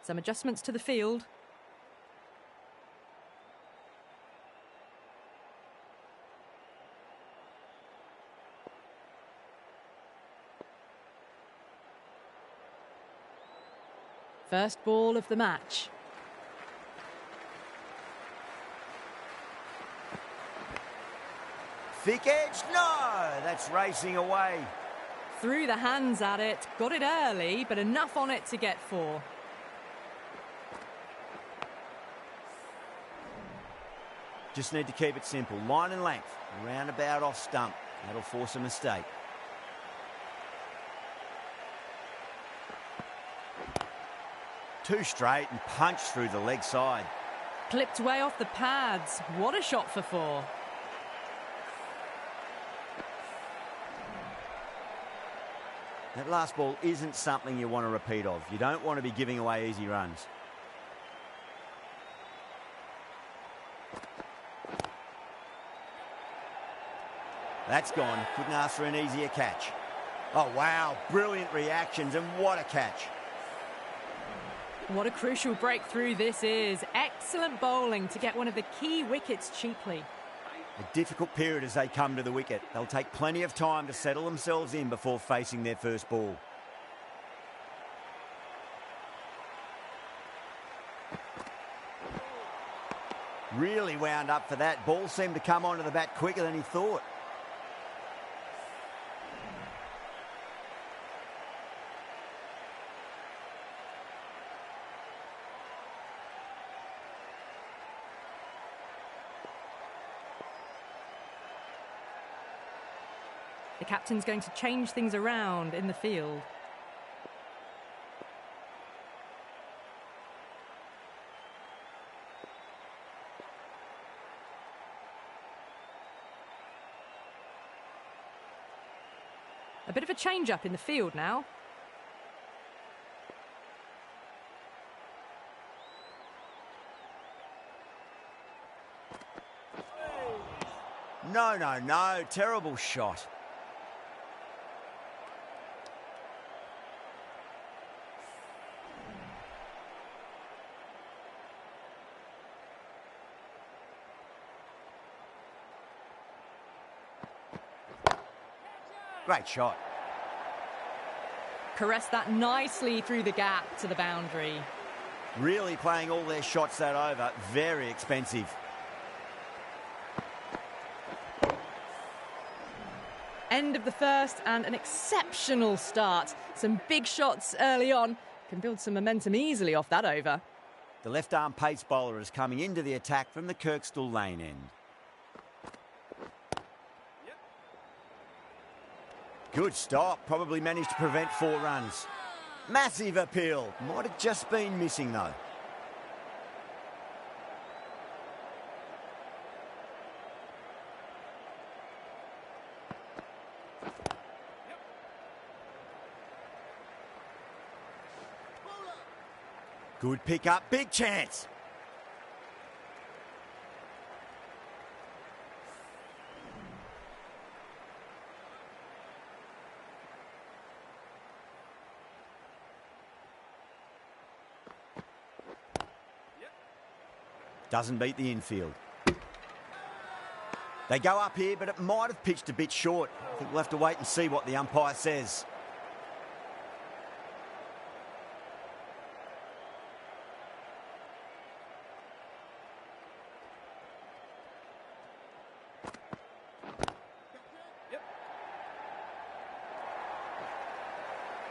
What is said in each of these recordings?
Some adjustments to the field. First ball of the match. Thick edge, no! That's racing away. Threw the hands at it, got it early, but enough on it to get 4. Just need to keep it simple. Line and length, roundabout off stump. That'll force a mistake. Too straight and punched through the leg side. Clipped way off the pads. What a shot for 4. That last ball isn't something you want to repeat of. You don't want to be giving away easy runs. That's gone. Couldn't ask for an easier catch. Oh, wow. Brilliant reactions, and what a catch. What a crucial breakthrough this is. Excellent bowling to get one of the key wickets cheaply. A difficult period as they come to the wicket. They'll take plenty of time to settle themselves in before facing their first ball. Really wound up for that. Ball seemed to come onto the bat quicker than he thought. The captain's going to change things around in the field. A bit of a change-up in the field now. No, no, no. Terrible shot. Great shot. Caressed that nicely through the gap to the boundary. Really playing all their shots that over. Very expensive. End of the first and an exceptional start. Some big shots early on. Can build some momentum easily off that over. The left-arm pace bowler is coming into the attack from the Kirkstall lane end. Good stop. Probably managed to prevent 4 runs. Massive appeal. Might have just been missing, though. Good pick up. Big chance. Doesn't beat the infield. They go up here, but it might have pitched a bit short. I think we'll have to wait and see what the umpire says.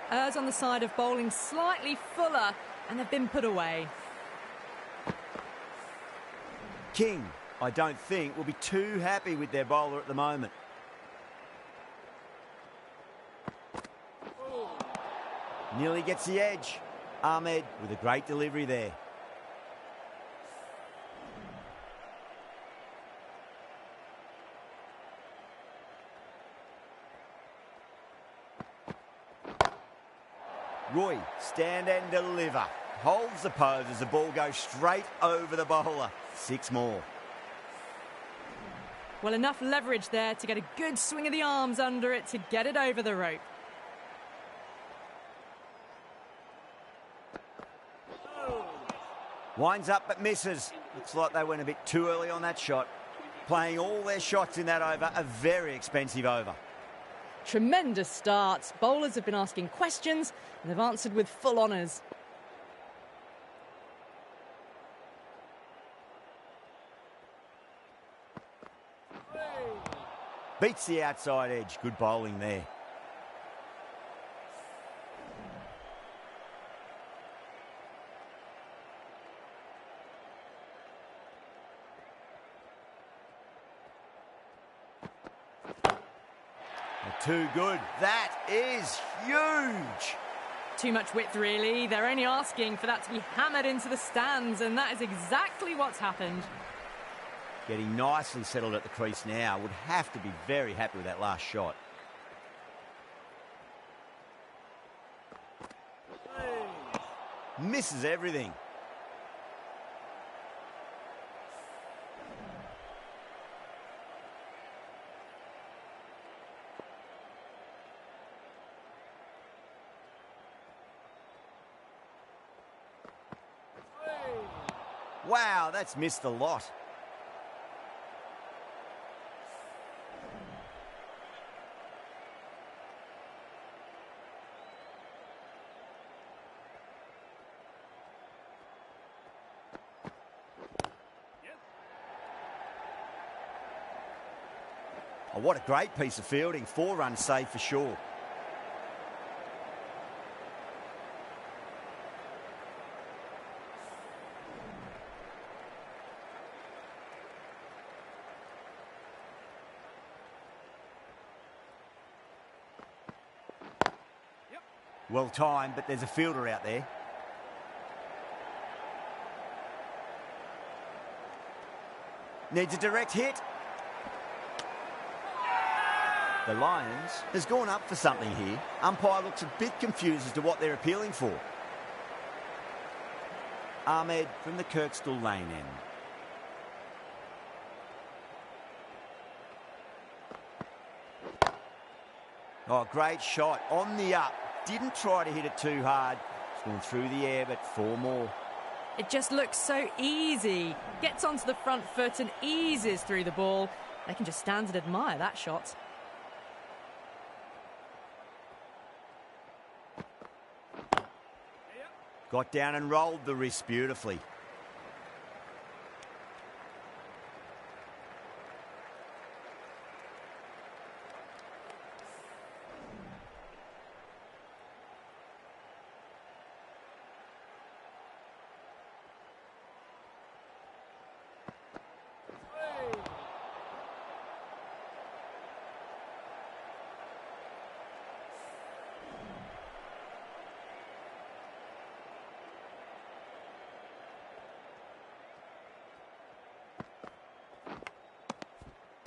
Errs on the side of bowling slightly fuller, and they've been put away. King, I don't think, will be too happy with their bowler at the moment. Nearly gets the edge. Ahmed with a great delivery there. Roy, stand and deliver. Holds the pose as the ball goes straight over the bowler. 6 more. Well, enough leverage there to get a good swing of the arms under it to get it over the rope. Winds up but misses. Looks like they went a bit too early on that shot. Playing all their shots in that over, a very expensive over. Tremendous start. Bowlers have been asking questions and they've answered with full honours. Beats the outside edge. Good bowling there. Too good. That is huge. Too much width, really. They're only asking for that to be hammered into the stands, and that is exactly what's happened. Getting nicely settled at the crease now. Would have to be very happy with that last shot. Misses everything. Wow, that's missed a lot. Oh, what a great piece of fielding. 4 runs saved for sure. Well timed, but there's a fielder out there. Needs a direct hit. The Lions has gone up for something here. Umpire looks a bit confused as to what they're appealing for. Ahmed from the Kirkstall lane end. Oh, great shot on the up. Didn't try to hit it too hard. It's gone through the air, but 4 more. It just looks so easy. Gets onto the front foot and eases through the ball. They can just stand and admire that shot. Got down and rolled the wrist beautifully.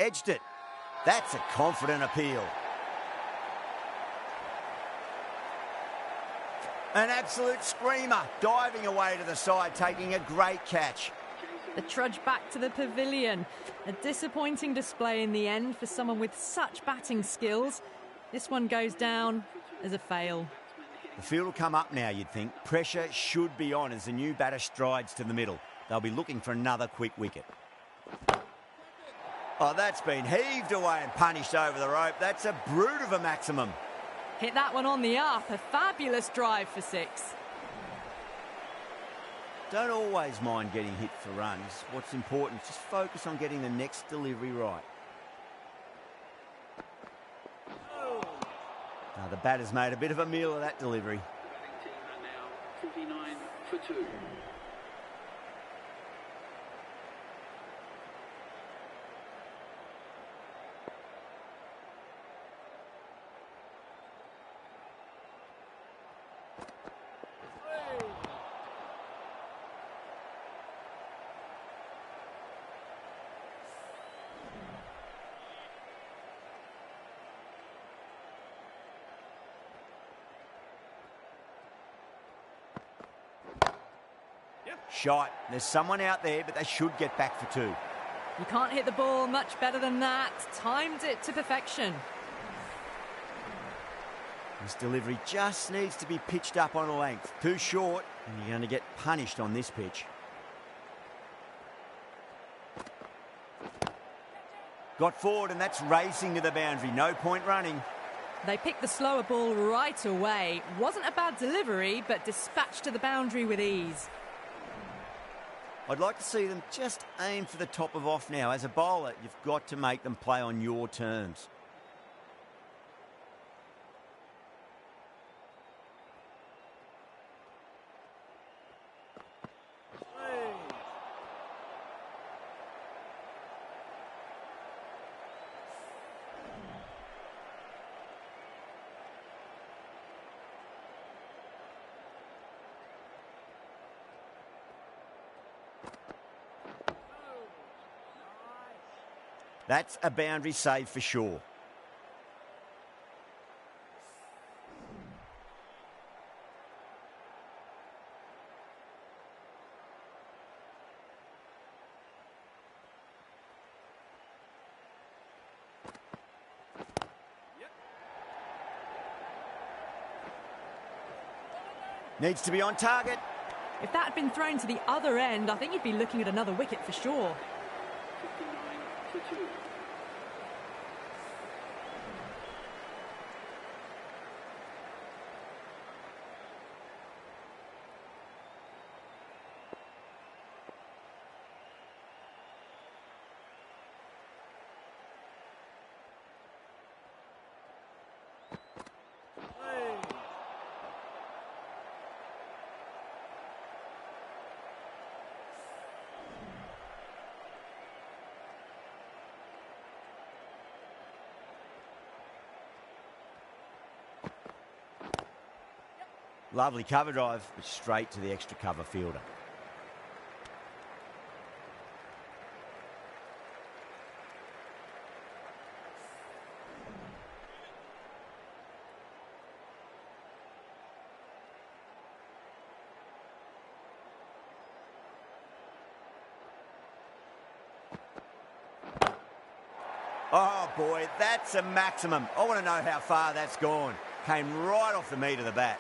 Edged it. That's a confident appeal. An absolute screamer, diving away to the side, taking a great catch. The trudge back to the pavilion. A disappointing display in the end for someone with such batting skills. This one goes down as a fail. The field will come up now, you'd think. Pressure should be on as the new batter strides to the middle. They'll be looking for another quick wicket. Oh, that's been heaved away and punished over the rope. That's a brute of a maximum. Hit that one on the up. A fabulous drive for 6. Don't always mind getting hit for runs. What's important is just focus on getting the next delivery right. Now, the batter's made a bit of a meal of that delivery. Now 49 for 2. Shot. There's someone out there, but they should get back for 2. You can't hit the ball much better than that. Timed it to perfection. This delivery just needs to be pitched up on a length. Too short, and you're going to get punished on this pitch. Got forward and that's racing to the boundary. No point running. They picked the slower ball right away. Wasn't a bad delivery, but dispatched to the boundary with ease. I'd like to see them just aim for the top of off now. As a bowler, you've got to make them play on your terms. That's a boundary save for sure. Needs to be on target. If that had been thrown to the other end, I think you'd be looking at another wicket for sure. 59 for 2. Lovely cover drive, but straight to the extra cover fielder. Oh boy, that's a maximum. I want to know how far that's gone. Came right off the meat of the bat.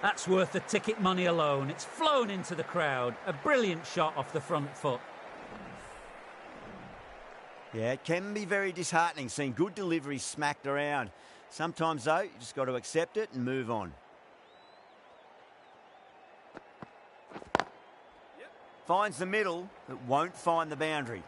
That's worth the ticket money alone. It's flown into the crowd. A brilliant shot off the front foot. Yeah, it can be very disheartening seeing good deliveries smacked around. Sometimes, though, you just got to accept it and move on. Finds the middle, but won't find the boundary.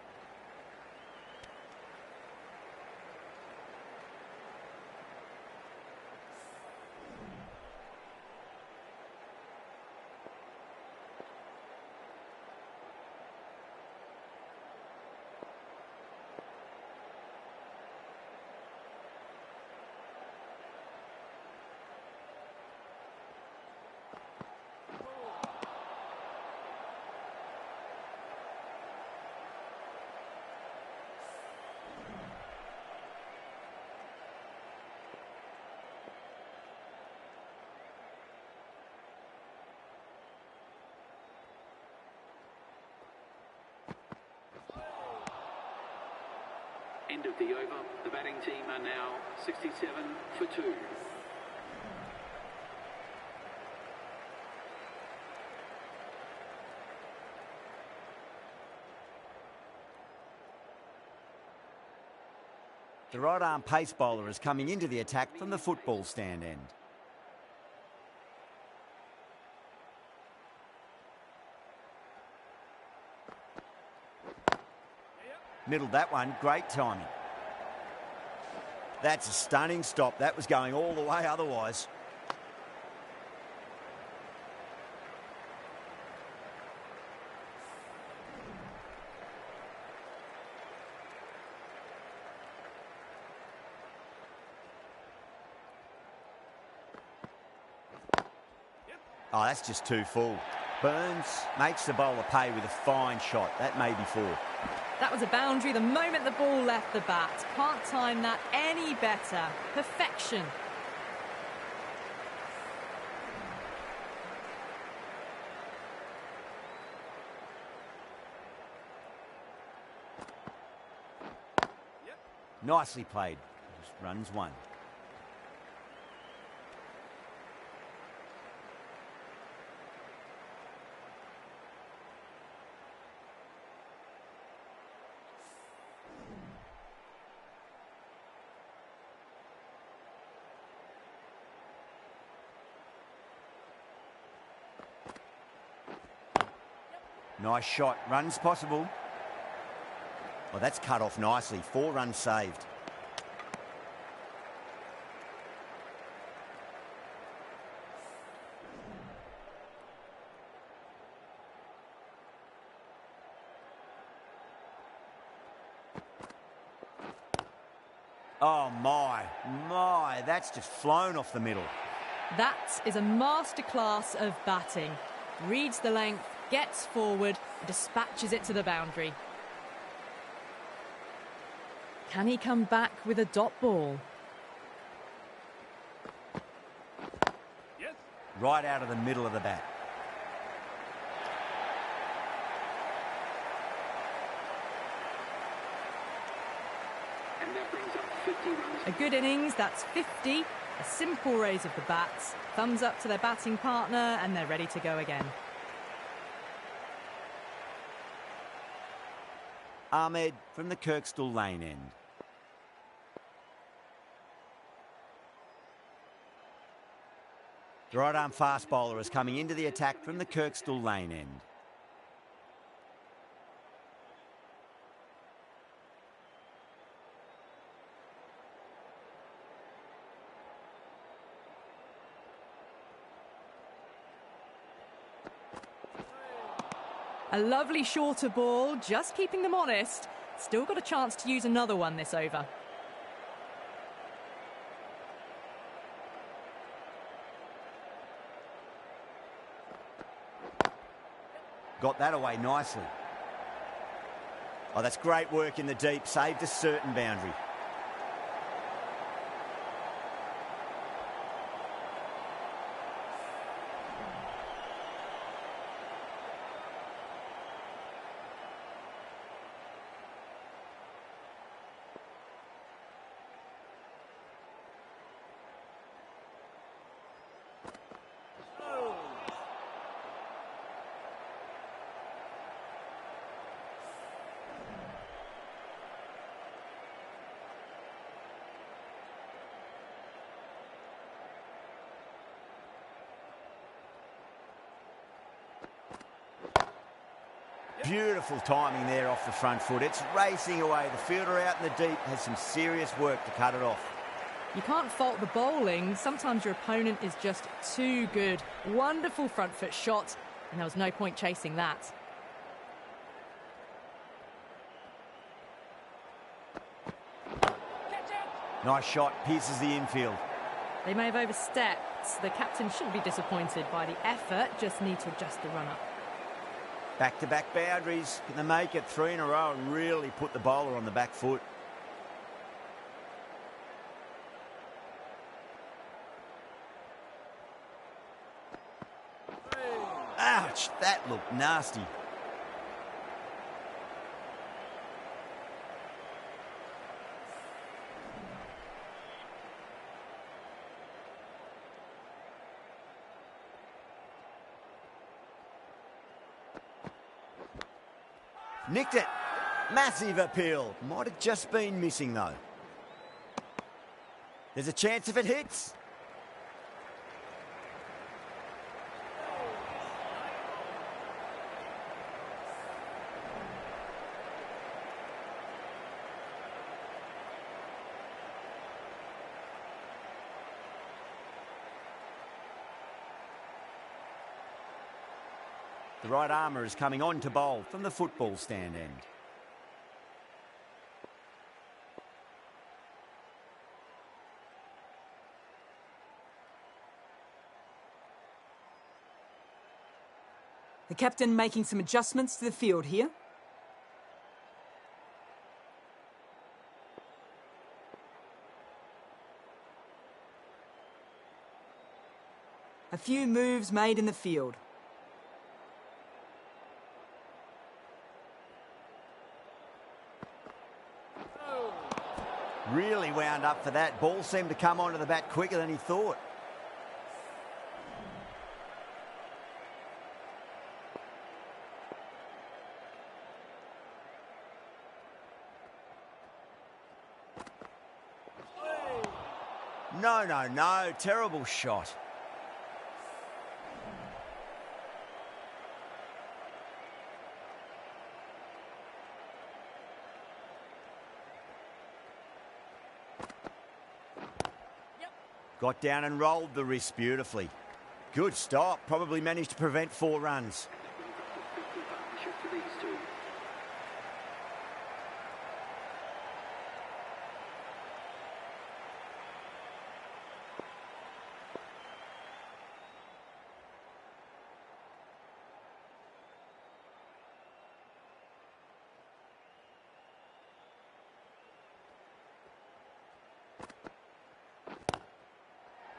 End of the over. The batting team are now 67 for 2. The right arm pace bowler is coming into the attack from the football stand end. Middled that one, great timing. That's a stunning stop. That was going all the way otherwise. Oh, that's just too full. Burns makes the bowler pay with a fine shot. That may be 4. That was a boundary the moment the ball left the bat. Can't time that any better. Perfection. Nicely played. Just runs 1. Nice shot. Runs possible. Well, that's cut off nicely. 4 runs saved. Oh, my, that's just flown off the middle. That is a masterclass of batting. Reads the length, gets forward, dispatches it to the boundary. Can he come back with a dot ball? Yes. Right out of the middle of the bat. And that brings up 50 runs. A good innings, that's 50. A simple raise of the bats. Thumbs up to their batting partner, and they're ready to go again. Ahmed from the Kirkstall Lane end. The right-arm fast bowler is coming into the attack from the Kirkstall Lane end. A lovely shorter ball, just keeping them honest. Still got a chance to use another one this over. Got that away nicely. Oh, that's great work in the deep. Saved a certain boundary. Beautiful timing there off the front foot. It's racing away. The fielder out in the deep has some serious work to cut it off. You can't fault the bowling. Sometimes your opponent is just too good. Wonderful front foot shot, and there was no point chasing that. Nice shot. Pierces the infield. They may have overstepped. The captain shouldn't be disappointed by the effort, just need to adjust the run-up. Back-to-back boundaries. Can they make it 3 in a row and really put the bowler on the back foot? Ouch, that looked nasty. Nicked it. Massive appeal. Might have just been missing, though. There's a chance if it hits. The right armour is coming on to bowl from the football stand end. The captain making some adjustments to the field here. A few moves made in the field. Really wound up for that. Ball seemed to come onto the bat quicker than he thought. No. Terrible shot. Got down and rolled the wrist beautifully. Good stop. Probably managed to prevent 4 runs. Shift to these two.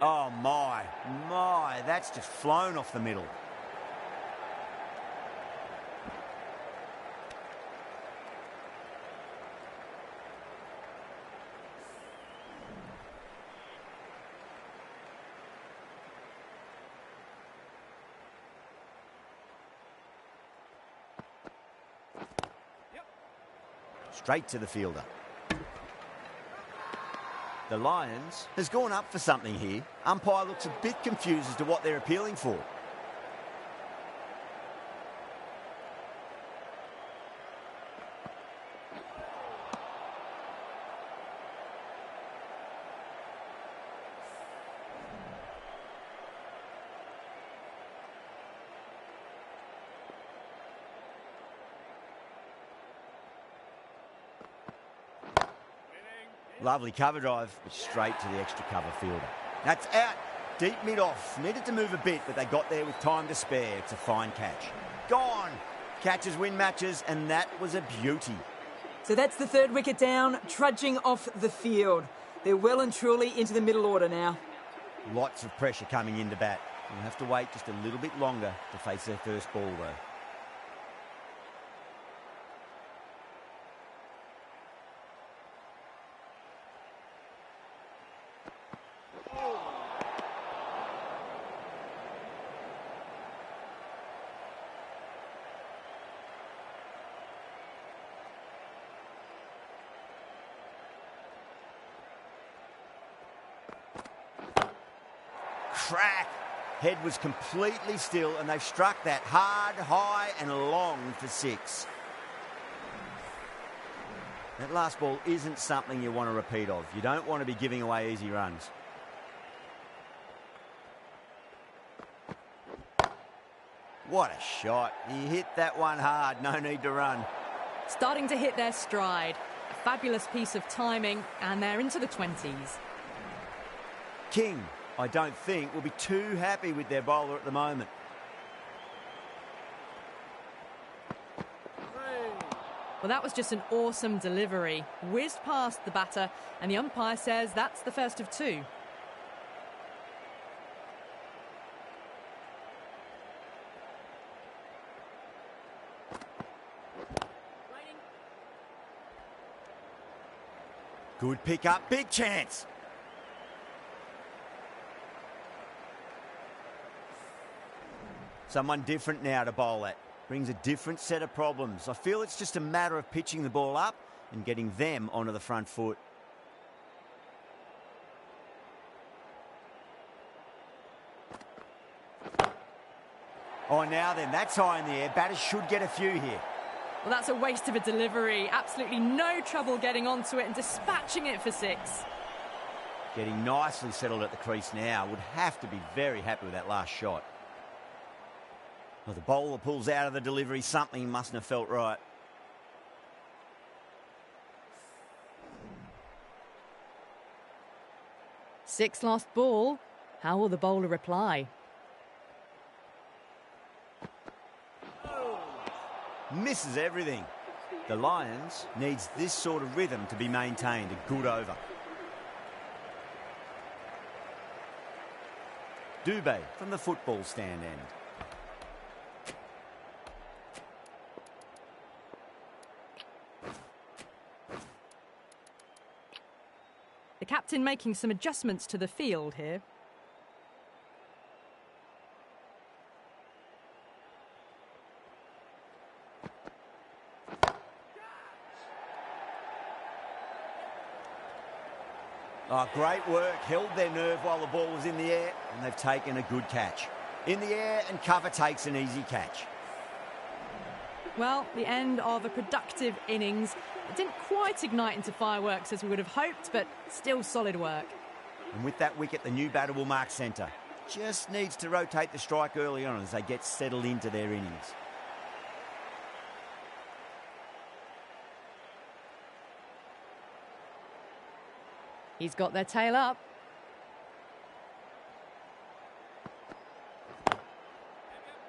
Oh, my, that's just flown off the middle. Straight to the fielder. The Lions has gone up for something here. Umpire looks a bit confused as to what they're appealing for. Lovely cover drive, but straight to the extra cover fielder. That's out. Deep mid-off. Needed to move a bit, but they got there with time to spare. It's a fine catch. Gone. Catches win matches, and that was a beauty. So that's the 3rd wicket down, trudging off the field. They're well and truly into the middle order now. Lots of pressure coming into bat. We'll have to wait just a little bit longer to face their first ball, though. Crack! Head was completely still, and they've struck that hard, high and long for 6. That last ball isn't something you want to repeat of. You don't want to be giving away easy runs. What a shot. He hit that one hard. No need to run. Starting to hit their stride. A fabulous piece of timing, and they're into the 20s. King, I don't think, will be too happy with their bowler at the moment. Well, that was just an awesome delivery. Whizzed past the batter, and the umpire says that's the first of 2. Good pick up, big chance. Someone different now to bowl at. Brings a different set of problems. I feel it's just a matter of pitching the ball up and getting them onto the front foot. Oh, now then, that's high in the air. Batters should get a few here. Well, that's a waste of a delivery. Absolutely no trouble getting onto it and dispatching it for 6. Getting nicely settled at the crease now. Would have to be very happy with that last shot. Well, the bowler pulls out of the delivery. Something mustn't have felt right. Sixth last ball. How will the bowler reply? Misses everything. The Lions needs this sort of rhythm to be maintained. A good over. Dubé from the football stand end. The captain making some adjustments to the field here. Oh, great work. Held their nerve while the ball was in the air, and they've taken a good catch. In the air, and cover takes an easy catch. Well, the end of a productive innings. It didn't quite ignite into fireworks as we would have hoped, but still solid work. And with that wicket, the new batter will mark centre. Just needs to rotate the strike early on as they get settled into their innings. He's got their tail up.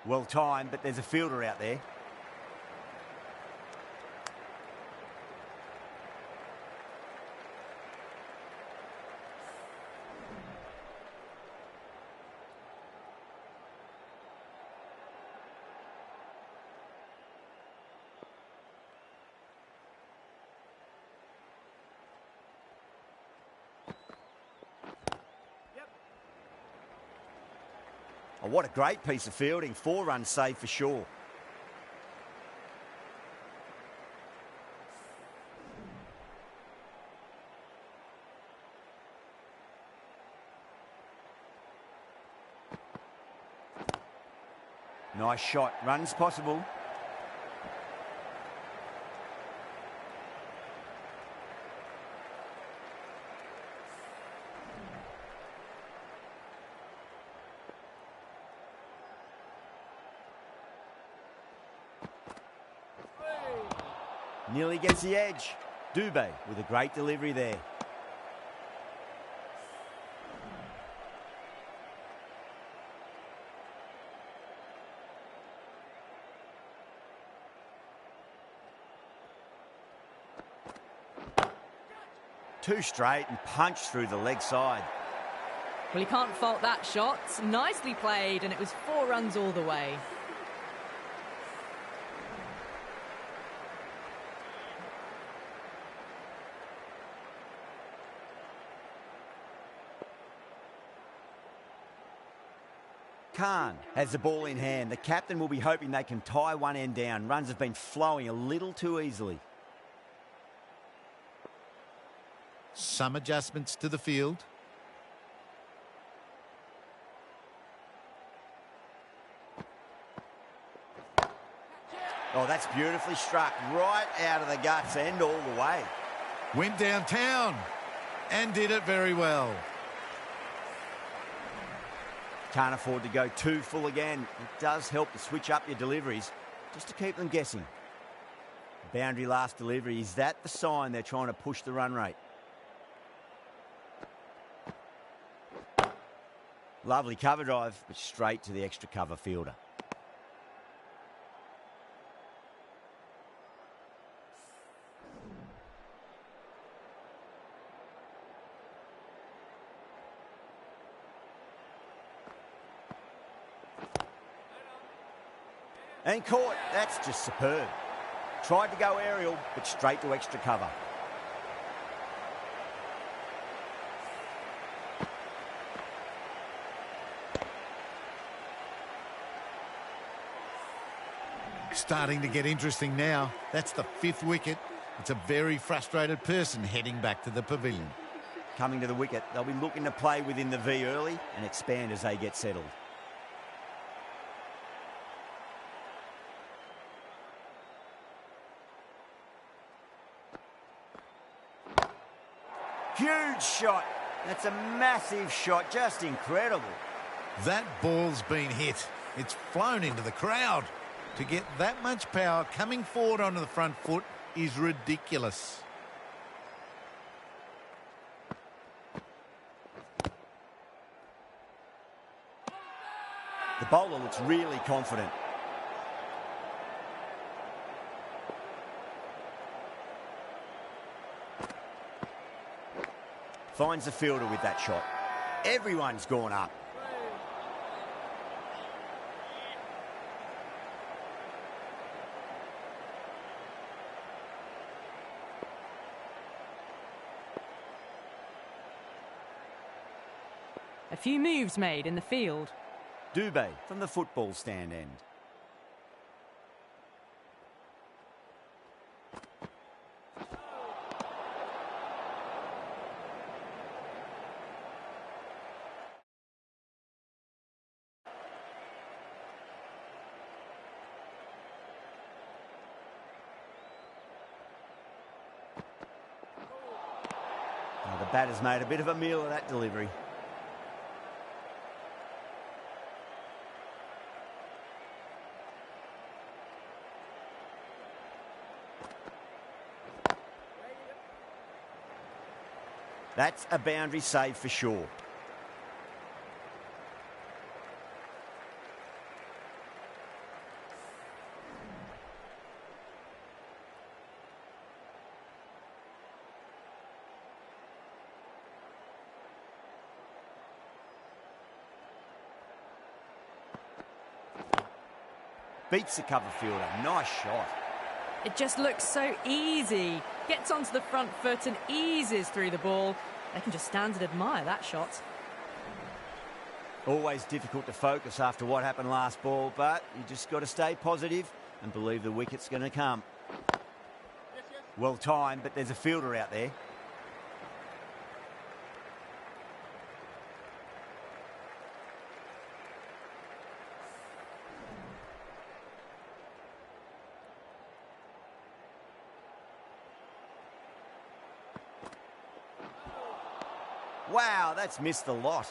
Well timed, but there's a fielder out there. Oh, what a great piece of fielding. 4 runs saved for sure. Nice shot. Runs possible. Nearly gets the edge. Dubé with a great delivery there. Two straight and punched through the leg side. Well, you can't fault that shot. Nicely played, and it was 4 runs all the way. Khan has the ball in hand. The captain will be hoping they can tie one end down. Runs have been flowing a little too easily. Some adjustments to the field. Oh, that's beautifully struck. Right out of the guts end all the way. Went downtown and did it very well. Can't afford to go too full again. It does help to switch up your deliveries just to keep them guessing. Boundary last delivery. Is that the sign they're trying to push the run rate? Lovely cover drive, but straight to the extra cover fielder. And caught. That's just superb. Tried to go aerial, but straight to extra cover. Starting to get interesting now. That's the 5th wicket. It's a very frustrated person heading back to the pavilion. Coming to the wicket, they'll be looking to play within the V early and expand as they get settled. Huge shot. That's a massive shot. Just incredible. That ball's been hit. It's flown into the crowd. To get that much power coming forward onto the front foot is ridiculous. The bowler looks really confident. Finds the fielder with that shot. Everyone's gone up. A few moves made in the field. Dubé from the football stand end. The batter's made a bit of a meal of that delivery. That's a boundary save for sure. Beats the cover fielder. Nice shot. It just looks so easy. Gets onto the front foot and eases through the ball. They can just stand and admire that shot. Always difficult to focus after what happened last ball, but you just got to stay positive and believe the wicket's going to come. Well timed, but there's a fielder out there. Wow, that's missed a lot.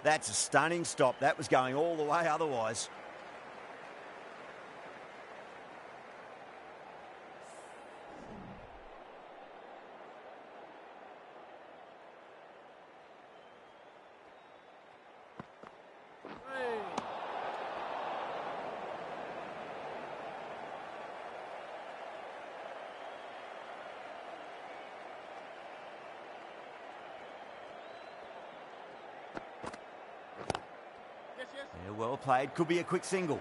That's a stunning stop. That was going all the way otherwise. Yeah, well played. Could be a quick single.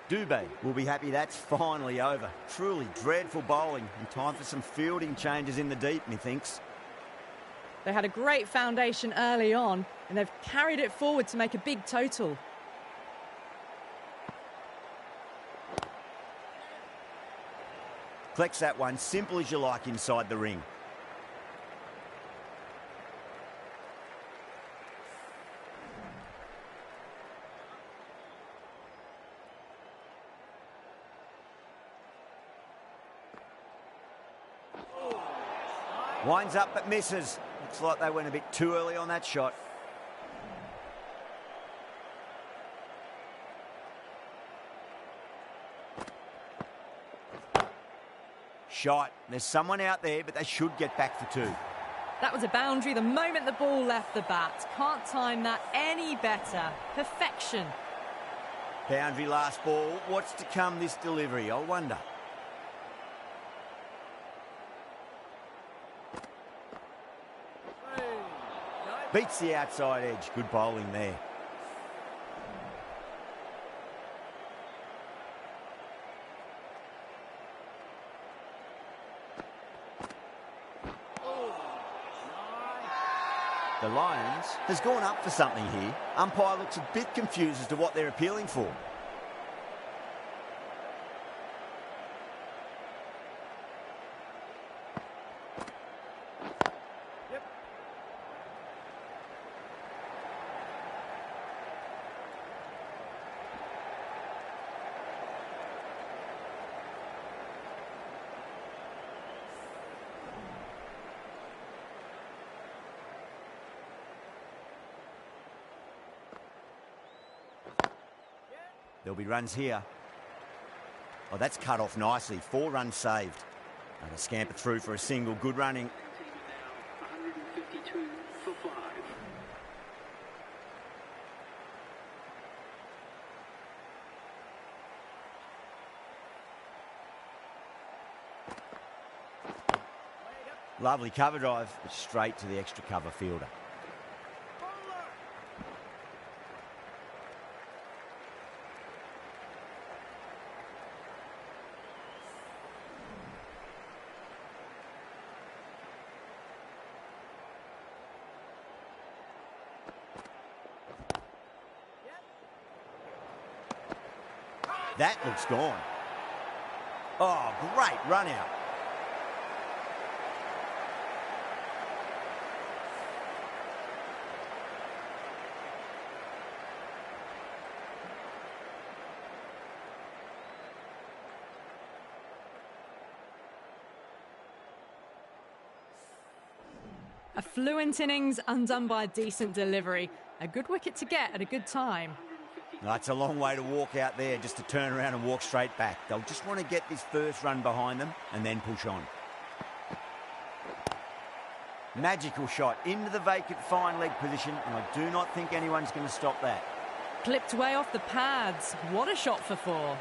Dubé will be happy that's finally over. Truly dreadful bowling and time for some fielding changes in the deep, methinks. They had a great foundation early on and they've carried it forward to make a big total. Collects that one, simple as you like inside the ring. Winds up but misses. Looks like they went a bit too early on that shot. Shot. There's someone out there, but they should get back for two. That was a boundary the moment the ball left the bat. Can't time that any better. Perfection. Boundary last ball. What's to come this delivery, I wonder. Beats the outside edge. Good bowling there. The Lions has gone up for something here. Umpire looks a bit confused as to what they're appealing for. There'll be runs here. Oh, that's cut off nicely. 4 runs saved. And a scamper through for a single. Good running. 152 for 5. Lovely cover drive, but straight to the extra cover fielder. That looks gone. Oh, great run out. A fluent innings undone by a decent delivery. A good wicket to get at a good time. That's a long way to walk out there just to turn around and walk straight back. They'll just want to get this first run behind them and then push on. Magical shot into the vacant fine leg position, and I do not think anyone's going to stop that. Clipped way off the pads. What a shot for 4.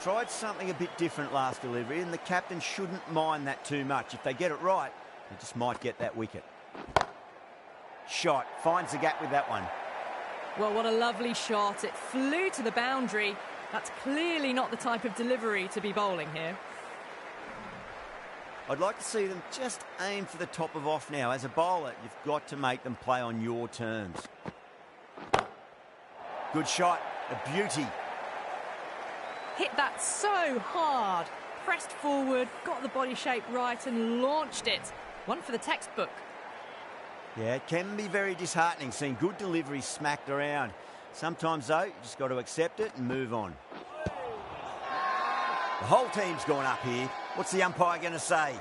Tried something a bit different last delivery, and the captain shouldn't mind that too much. If they get it right, they just might get that wicket. Shot, finds the gap with that one. Well, what a lovely shot. It flew to the boundary. That's clearly not the type of delivery to be bowling here. I'd like to see them just aim for the top of off now. As a bowler, you've got to make them play on your terms. Good shot, a beauty. Hit that so hard. Pressed forward, got the body shape right and launched it. One for the textbook. Yeah, it can be very disheartening seeing good delivery smacked around. Sometimes, though, you just got to accept it and move on. The whole team's gone up here. What's the umpire going to say?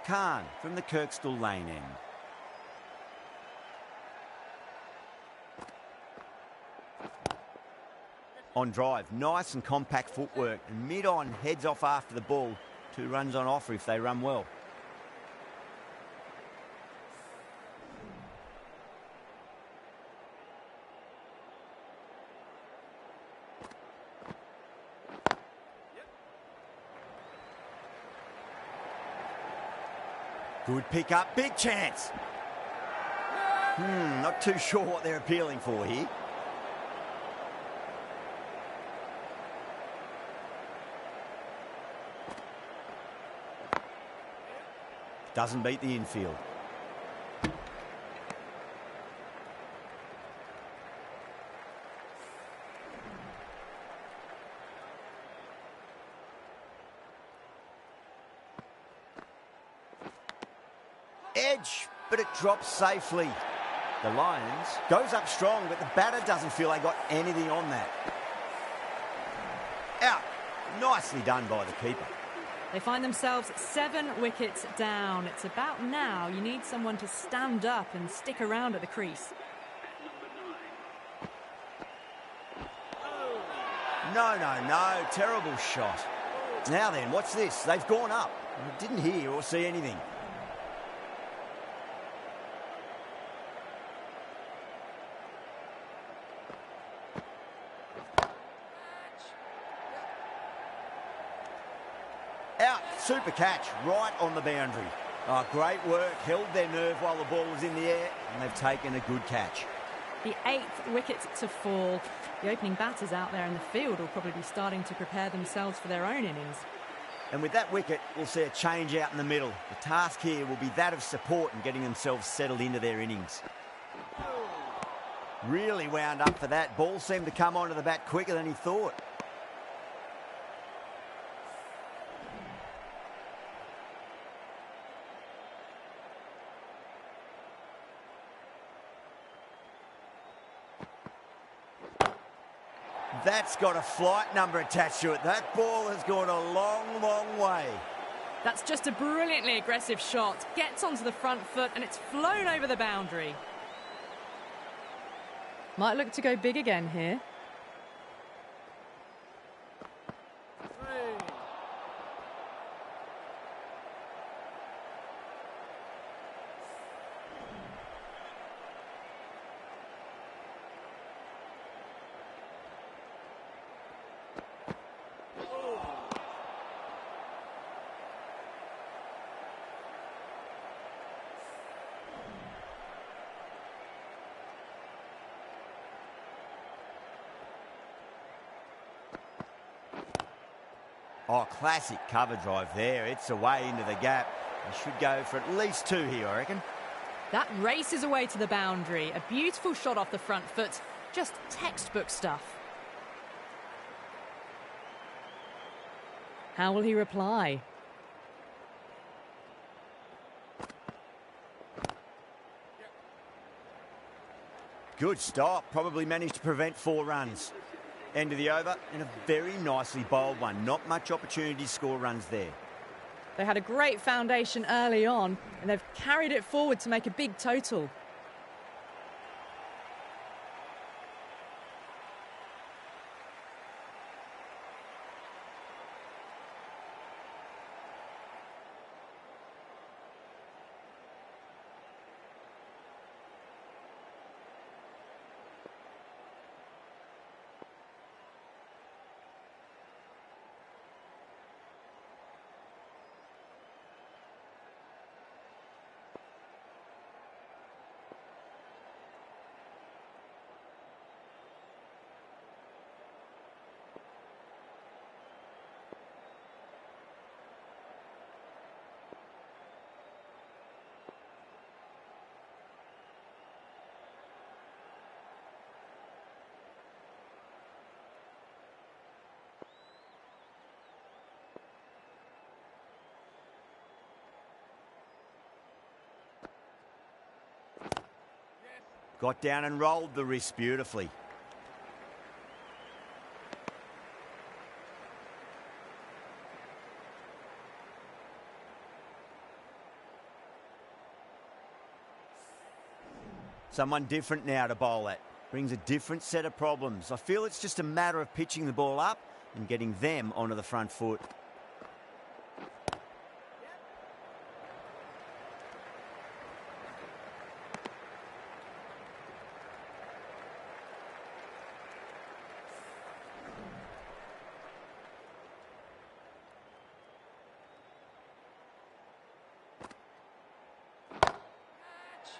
Khan from the Kirkstall Lane end. On drive, nice and compact footwork, and mid-on heads off after the ball. 2 runs on offer if they run well. Good pick up, big chance. Not too sure what they're appealing for here. Doesn't beat the infield. Edge, but it drops safely. The Lions goes up strong, but the batter doesn't feel they got anything on that. Out. Nicely done by the keeper. They find themselves 7 wickets down. It's about now you need someone to stand up and stick around at the crease. No. Terrible shot. Now then, what's this? They've gone up. I didn't hear or see anything. Out, super catch, right on the boundary. Oh, great work, held their nerve while the ball was in the air, and they've taken a good catch. The 8th wicket to fall. The opening batters out there in the field will probably be starting to prepare themselves for their own innings. And with that wicket, we'll see a change out in the middle. The task here will be that of support and getting themselves settled into their innings. Really wound up for that. Ball seemed to come onto the bat quicker than he thought. That's got a flight number attached to it. That ball has gone a long, long way. That's just a brilliantly aggressive shot. Gets onto the front foot and it's flown over the boundary. Might look to go big again here. Oh, classic cover drive there. It's away into the gap. They should go for at least 2 here, I reckon. That races away to the boundary. A beautiful shot off the front foot. Just textbook stuff. How will he reply? Good stop. Probably managed to prevent 4 runs. End of the over, and a very nicely bowled one. Not much opportunity to score runs there. They had a great foundation early on, and they've carried it forward to make a big total. Got down and rolled the wrist beautifully. Someone different now to bowl at. Brings a different set of problems. I feel it's just a matter of pitching the ball up and getting them onto the front foot.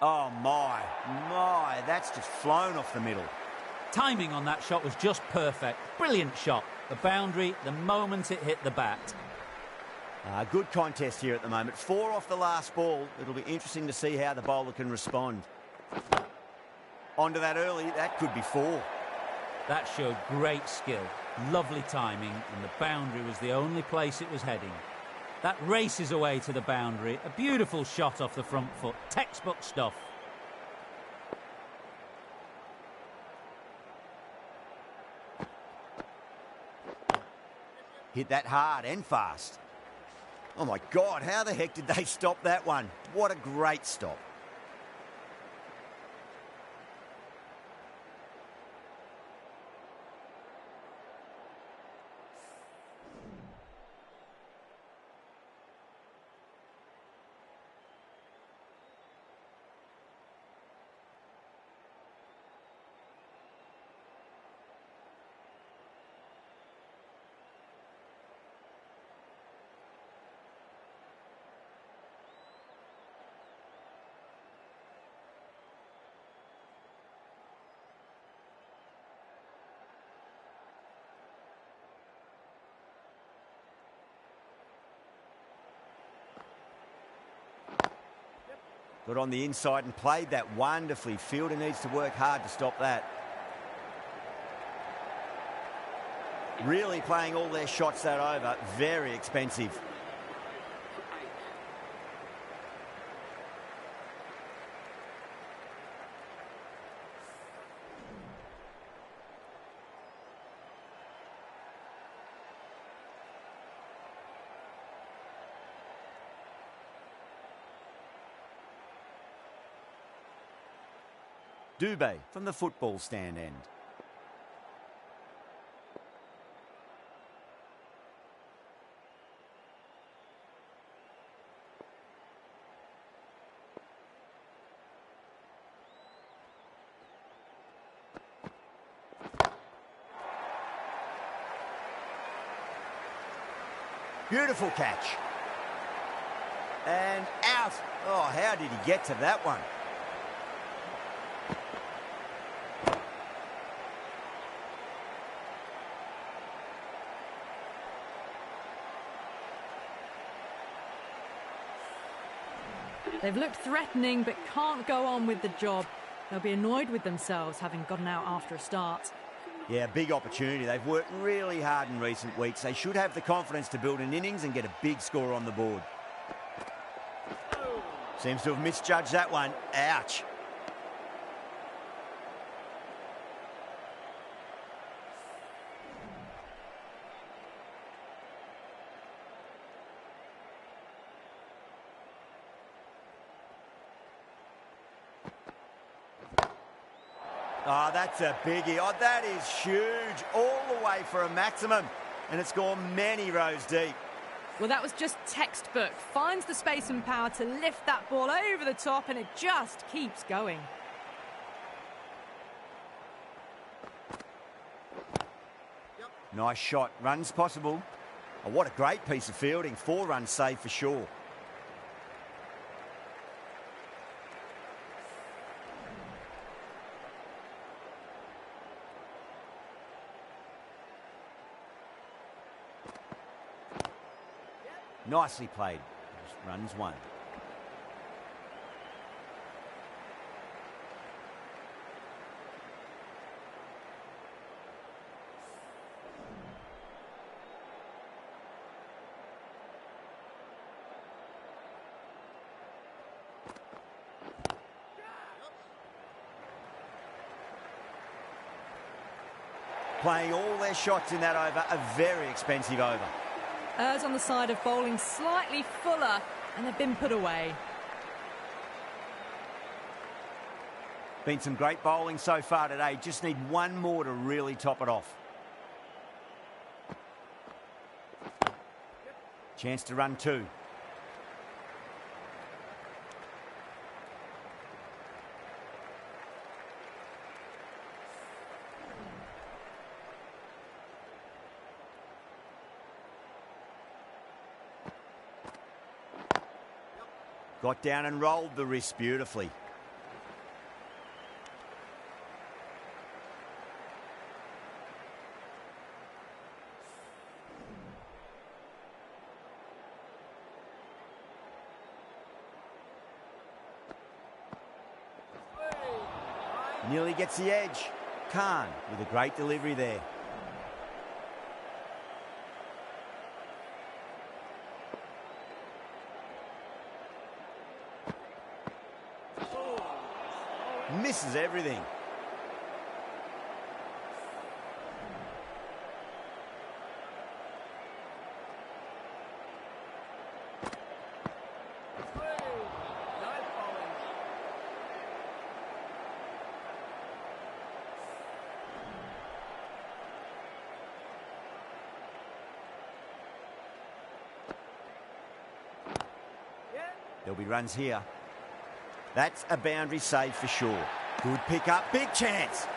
Oh, my, that's just flown off the middle. Timing on that shot was just perfect. Brilliant shot. The boundary, the moment it hit the bat. Good contest here at the moment. 4 off the last ball. It'll be interesting to see how the bowler can respond. Onto that early, that could be 4. That showed great skill, lovely timing, and the boundary was the only place it was heading. That races away to the boundary. A beautiful shot off the front foot. Textbook stuff. Hit that hard and fast. Oh, my God, how the heck did they stop that one? What a great stop. Got on the inside and played that wonderfully. Fielder needs to work hard to stop that. Really playing all their shots that over. Very expensive. Dubé from the football stand end. Beautiful catch. And out. Oh, how did he get to that one? They've looked threatening but can't go on with the job. They'll be annoyed with themselves having gotten out after a start. Yeah, big opportunity. They've worked really hard in recent weeks. They should have the confidence to build an innings and get a big score on the board. Seems to have misjudged that one. Ouch. Oh, that's a biggie. Oh, that is huge. All the way for a maximum. And it's gone many rows deep. Well, that was just textbook. Finds the space and power to lift that ball over the top, and it just keeps going. Nice shot. Runs possible. Oh, what a great piece of fielding. 4 runs saved for sure. Nicely played. Just runs 1. Playing all their shots in that over, a very expensive over. Errs on the side of bowling slightly fuller, and they've been put away. Been some great bowling so far today. Just need 1 more to really top it off. Chance to run 2. Got down and rolled the wrist beautifully. Nearly gets the edge. Khan with a great delivery there. Misses everything. There'll be runs here. That's a boundary save for sure. Good pick up, big chance.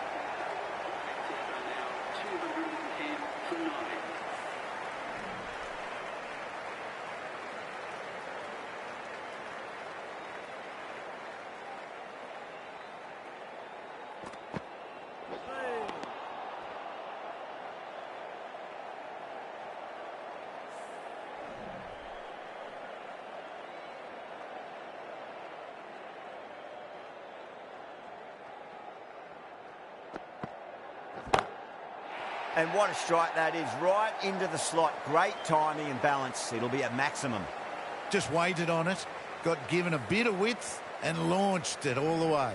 And what a strike that is, right into the slot. Great timing and balance. It'll be a maximum. Just waited on it, got given a bit of width and launched it all the way.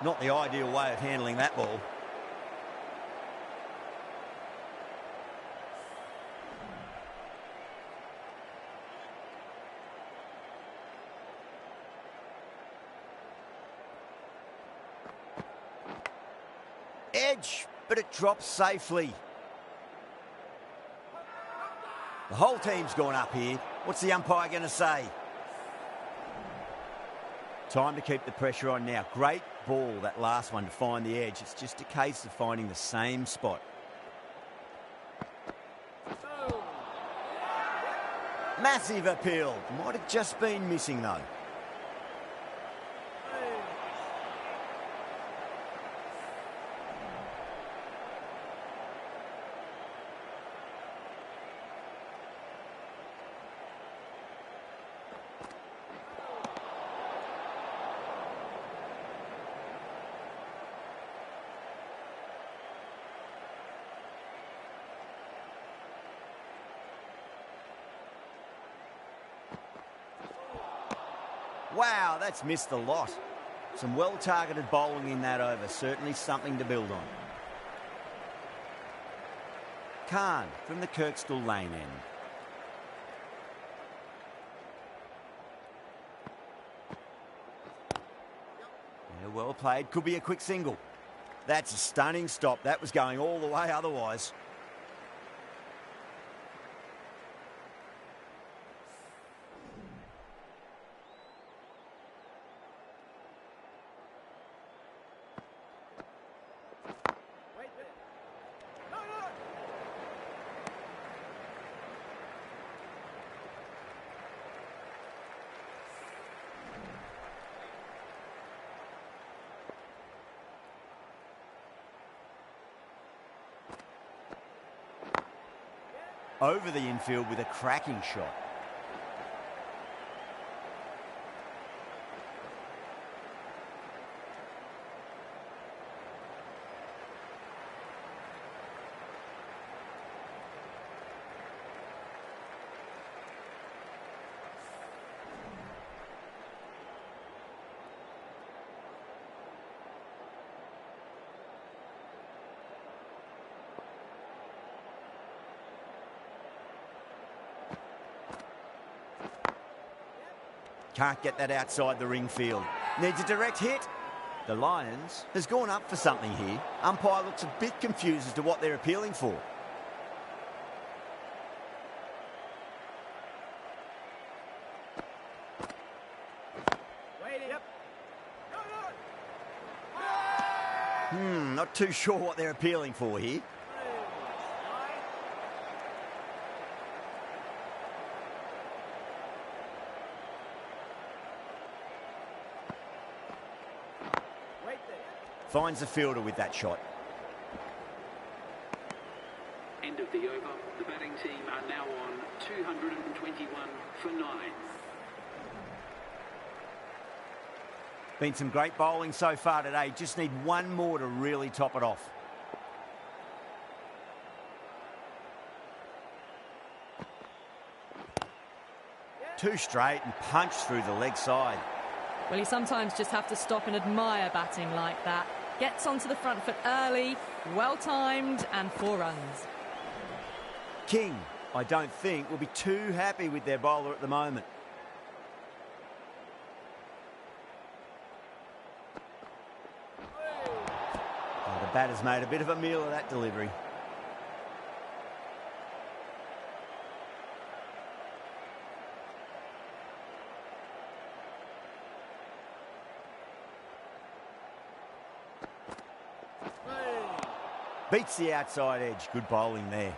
Not the ideal way of handling that ball. Edge, but it drops safely. The whole team's gone up here. What's the umpire going to say? Time to keep the pressure on now. Great ball, that last one, to find the edge. It's just a case of finding the same spot. Massive appeal. Might have just been missing, though. Wow, that's missed a lot. Some well-targeted bowling in that over. Certainly something to build on. Khan from the Kirkstall lane end. played could be a quick single. That's a stunning stop. That was going all the way otherwise. Over the infield with a cracking shot. Can't get that outside the ring field. Needs a direct hit. The Lions has gone up for something here. Umpire looks a bit confused as to what they're appealing for. Not too sure what they're appealing for here. Finds the fielder with that shot. End of the over. The batting team are now on 221 for 9. Been some great bowling so far today. Just need one more to really top it off. Two straight and punch through the leg side. Well, you sometimes just have to stop and admire batting like that. Gets onto the front foot early, well-timed, and 4 runs. King, I don't think, will be too happy with their bowler at the moment. Oh, the batter's made a bit of a meal of that delivery. Beats the outside edge. Good bowling there.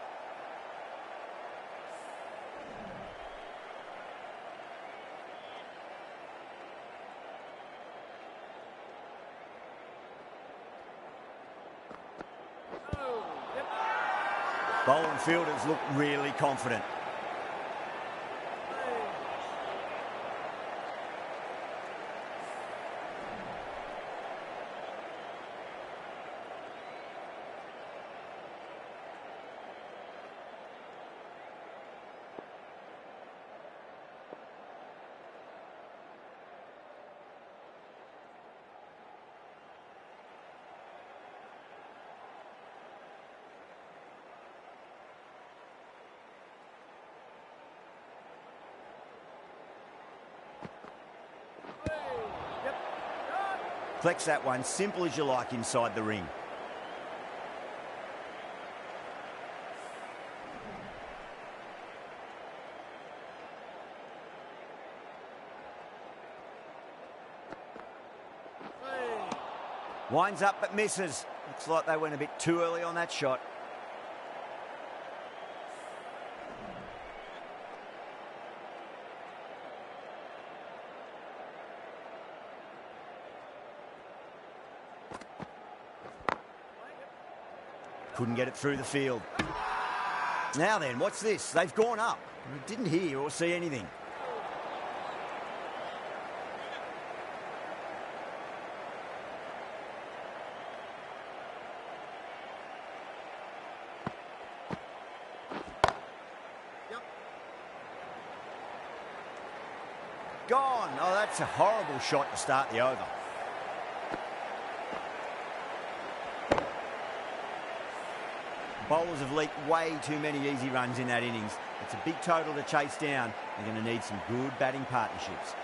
Bowling fielders look really confident. Flex that one, simple as you like inside the ring. Winds up but misses. Looks like they went a bit too early on that shot. Couldn't get it through the field. Now then, what's this? They've gone up. Didn't hear or see anything. Gone. Oh, that's a horrible shot to start the over. Bowlers have leaked way too many easy runs in that innings. It's a big total to chase down. They're going to need some good batting partnerships.